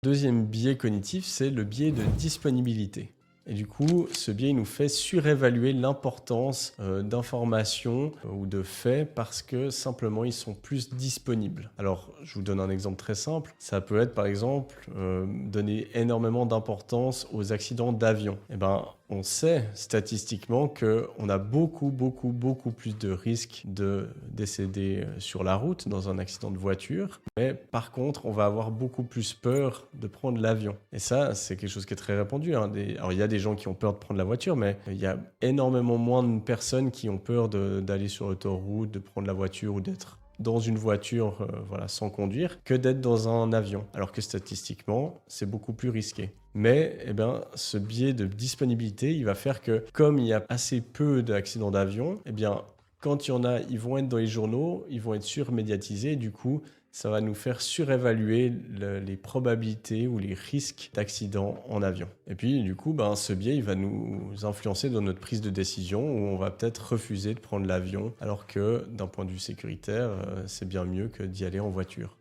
Deuxième biais cognitif, c'est le biais de disponibilité. Et du coup, ce biais il nous fait surévaluer l'importance d'informations ou de faits parce que simplement ils sont plus disponibles. Alors, je vous donne un exemple très simple. Ça peut être par exemple donner énormément d'importance aux accidents d'avion. Eh ben, on sait statistiquement qu'on a beaucoup plus de risques de décéder sur la route dans un accident de voiture. Mais par contre, on va avoir beaucoup plus peur de prendre l'avion. Et ça, c'est quelque chose qui est très répandu, hein. Alors, il y a des gens qui ont peur de prendre la voiture, mais il y a énormément moins de personnes qui ont peur d'aller sur l'autoroute, de prendre la voiture ou d'être dans une voiture voilà, sans conduire que d'être dans un avion. Alors que statistiquement, c'est beaucoup plus risqué. Mais eh bien, ce biais de disponibilité, il va faire que comme il y a assez peu d'accidents d'avion, eh bien, quand il y en a, ils vont être dans les journaux, ils vont être surmédiatisés. Du coup, ça va nous faire surévaluer les probabilités ou les risques d'accident en avion. Et puis, du coup, ben, ce biais, il va nous influencer dans notre prise de décision où on va peut-être refuser de prendre l'avion alors que d'un point de vue sécuritaire, c'est bien mieux que d'y aller en voiture.